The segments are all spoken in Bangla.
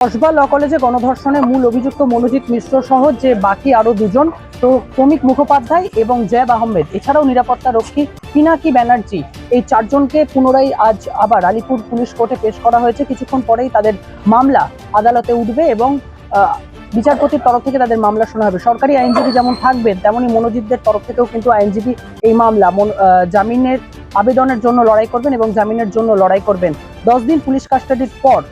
কসবা ল কলেজে গণধর্ষণে মূল অভিযুক্ত মনোজিৎ মিশ্র সহ যে বাকি আরো দুজন প্রমিক মুখোপাধ্যায় এবং জেব আহমেদ, এছাড়াও নিরাপত্তা রক্ষী পিনাকি ব্যানার্জি, এই চারজনকে পুনরায় আজ আবার আলিপুর পুলিশ কোর্টে পেশ করা হয়েছে। কিছুক্ষণ পরেই তাদের মামলা আদালতে উঠবে এবং বিচারপতির তরফ থেকে তাদের মামলা শোনা হবে। সরকারি আইনজীবী যেমন থাকবেন, তেমনি মনোজিৎদের তরফ থেকেও কিন্তু আইনজীবী এই মামলা জামিনের আবেদনের জন্য লড়াই করবেন এবং জামিনের জন্য লড়াই করবেন। 10 দিন পুলিশ কাস্টাডির পর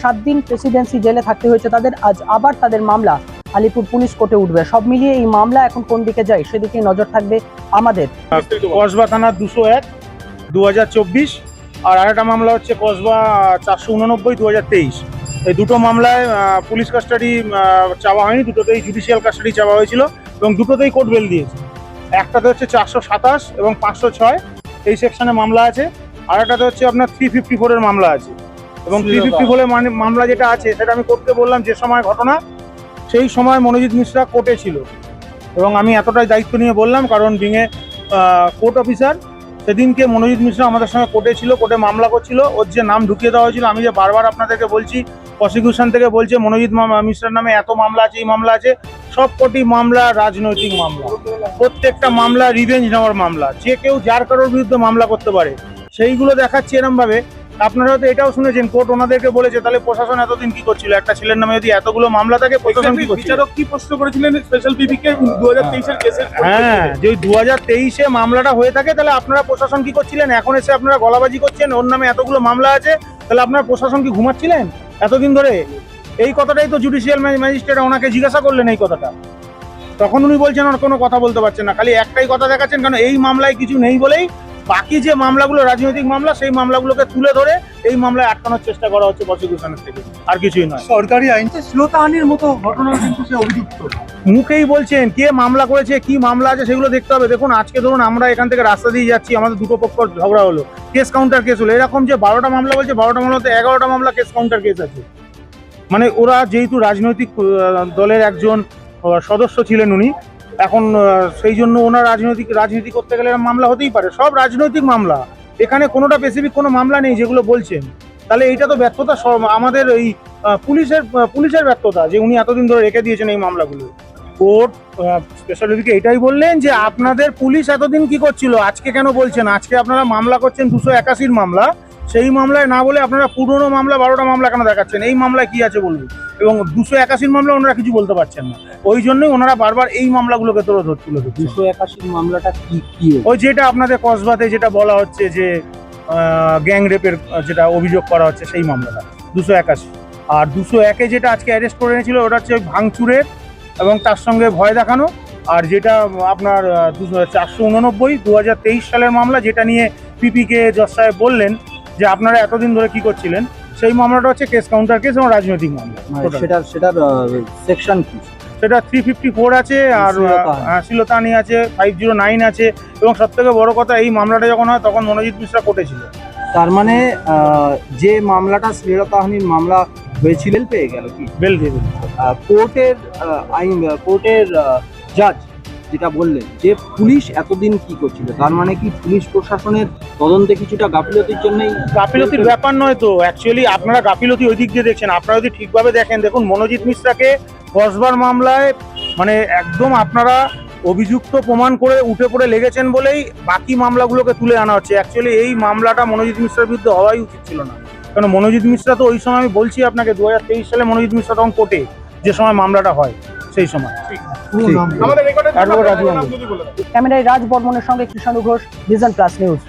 7 দিন প্রেসিডেন্সি জেলে থাকতে হয়েছে তাদের। আজ আবার তাদের মামলা আলিপুর পুলিশ কোর্টে উঠবে। সব মিলিয়ে এই মামলা এখন কোন দিকে যায় সেদিকেই নজর থাকবে আমাদের। কসবা থানার 201 2024 আর আরেকটা মামলা হচ্ছে কসবা 489 2023। এই দুটো মামলায় পুলিশ কাস্টাডি চাওয়া হয়নি, দুটোতেই জুডিশিয়াল কাস্টাডি চাওয়া হয়েছিল এবং দুটোতেই কোর্ট বেল দিয়েছে। একটাতে হচ্ছে 427 এবং 506 এই সেকশনে মামলা আছে, আর একটাতে হচ্ছে আপনার 354 এর মামলা আছে। এবং 354 এর মামলা যেটা আছে সেটা আমি কোর্টকে বললাম যে সময় ঘটনা সেই সময় মনোজিৎ মিশ্রা কোর্টে ছিল এবং আমি এতটাই দায়িত্ব নিয়ে বললাম কারণ বিঙে কোর্ট অফিসার সেদিনকে মনোজিৎ মিশ্রা আমাদের সঙ্গে কোর্টে ছিল, কোর্টে মামলা করছিল। ওর যে নাম ঢুকিয়ে দেওয়া হয়েছিল, আমি যে বারবার আপনাদেরকে বলছি, প্রসিকিউশন থেকে বলছে মনোজিৎ মিশ্রার নামে এত মামলা আছে, এই মামলা আছে, সবকটি মামলা রাজনৈতিক মামলা। প্রত্যেকটা মামলা রিভেঞ্জ নেওয়ার মামলা, যে কেউ যার কারোর বিরুদ্ধে মামলা করতে পারে, সেইগুলো দেখাচ্ছে এরমভাবে। আপনারা হয়তো এটাও শুনেছেন কোর্ট ওনাদেরকে বলেছে তাহলে প্রশাসন এতদিন কি করছিল? একটা ছেলের নামে যদি এতগুলো মামলা থাকে প্রশাসন কি করছিল? বিচারক কি প্রশ্ন করেছিলেন স্পেশাল পিপিকে 2023 এর কেসের? হ্যাঁ, যে 2023-এ মামলাটা হয়ে থাকে তাহলে আপনারা প্রশাসন কি করছিলেন? এখন এসে আপনারা গলাবাজি করছেন, ওর নামে এতগুলো মামলা আছে, তাহলে আপনারা প্রশাসন কি ঘুমাচ্ছিলেন এতদিন ধরে? এই কথাটাই তো জুডিশিয়াল ম্যাজিস্ট্রেট ওনাকে জিজ্ঞাসা করলেন এই কথাটা, তখন উনি বলছেন আর কোনো কথা বলতে পারছেন না, খালি একটাই কথা দেখাচ্ছেন। কারণ এই মামলায় কিছু নেই বলেই বাকি যে মামলাগুলো রাজনৈতিক মামলা, সেই মামলাগুলোকে তুলে ধরে এই মামলায় আটকানোর চেষ্টা করা হচ্ছে প্রসিকিউশনের থেকে, আর কিছুই নয়। সরকারি আইন শ্লীলতাহানির মতো ঘটনা কিন্তু সে অভিযুক্ত, মুখেই বলছেন কে মামলা করেছে, কি মামলা আছে সেগুলো দেখতে হবে। দেখুন, আজকে ধরুন আমরা এখান থেকে রাস্তা দিয়ে যাচ্ছি, আমাদের দুটো পক্ষ ঝগড়া হলো, কেস কাউন্টার কেস হলো, এরকম যে 12টা মামলা বলছে, 12টা মামলাতে 11টা মামলা কেস কাউন্টার কেস আছে। মানে ওরা যেহেতু রাজনৈতিক দলের একজন সদস্য ছিলেন উনি, এখন সেই জন্য ওনার রাজনীতি করতে গেলে মামলা হতেই পারে, সব রাজনৈতিক মামলা। এখানে কোনোটা স্পেসিফিক কোনো মামলা নেই যেগুলো বলছেন। তাহলে এইটা তো ব্যর্থতা আমাদের এই পুলিশের ব্যর্থতা যে উনি এতদিন ধরে রেখে দিয়েছেন এই মামলাগুলো। কোর্ট স্পেশাল পিপিকে এটাই বললেন যে আপনাদের পুলিশ এতদিন কি করছিল, আজকে কেন বলছেন? আজকে আপনারা মামলা করছেন 281 মামলা, সেই মামলায় না বলে আপনারা পুরনো মামলা 12টা মামলা কেন দেখাচ্ছেন? এই মামলায় কি আছে বলুন? এবং 281 মামলা ওনারা কিছু বলতে পারছেন না, ওই জন্যই ওনারা বারবার এই মামলাগুলোকে তুলে ধরছে। 281 মামলাটা কি? ওই যেটা আপনাদের কসবাতে যেটা বলা হচ্ছে যে গ্যাং রেপের যেটা অভিযোগ করা হচ্ছে, সেই মামলাটা 281। আর 201-এ যেটা আজকে অ্যারেস্ট করে এনেছিল ওটা হচ্ছে ভাঙচুরের এবং তার সঙ্গে ভয় দেখানো। আর যেটা আপনার 489 2023 সালের মামলা, যেটা নিয়ে পিপিকে জজ সাহেব বললেন যে আপনারা এতদিন ধরে কি করছিলেন, সেই মামলাটা হচ্ছে কেস কাউন্টার কেস এবং রাজনৈতিক মামলা। সেটার সেকশন কি? সেটা 354 আছে, আর শ্লীলতাহানি আছে, 509 আছে, এবং সব থেকে বড় কথা এই মামলাটা যখন হয় তখন মনোজিৎ মিশ্রা কোর্টে ছিল। তার মানে যে মামলাটা শ্লীলতাহানির মামলা হয়েছিল পেয়ে গেল কি? বেল দিয়ে দিল। কোর্টের জাজ যেটা বললেন যে পুলিশ এতদিন কি করছিল, তার মানে কি পুলিশ প্রশাসনের তদন্তে কিছুটা গাফিলতির জন্যই? গাফিলতির ব্যাপার নয় তো, অ্যাকচুয়ালি আপনারা গাফিলতি ওই দিক দিয়ে দেখছেন। আপনারা যদি ঠিকভাবে দেখেন, দেখুন মনোজিৎ মিশ্রাকে কসবার মামলায় মানে একদম আপনারা অভিযুক্ত প্রমাণ করে উঠে পড়ে লেগেছেন বলেই বাকি মামলাগুলোকে তুলে আনা হচ্ছে। অ্যাকচুয়ালি এই মামলাটা মনোজিৎ মিশ্রার বিরুদ্ধে হওয়াই উচিত ছিল না, কারণ মনোজিৎ মিশ্রা তো ওই সময়, আমি বলছি আপনাকে 2023 সালে মনোজিৎ মিশ্রা তখন কোর্টে যে সময় মামলাটা হয় সেই সময়। আমাদের রেকর্ডে ক্যামেরায় রাজ বর্মনের সঙ্গে Krishna Ghosh, vision plus news.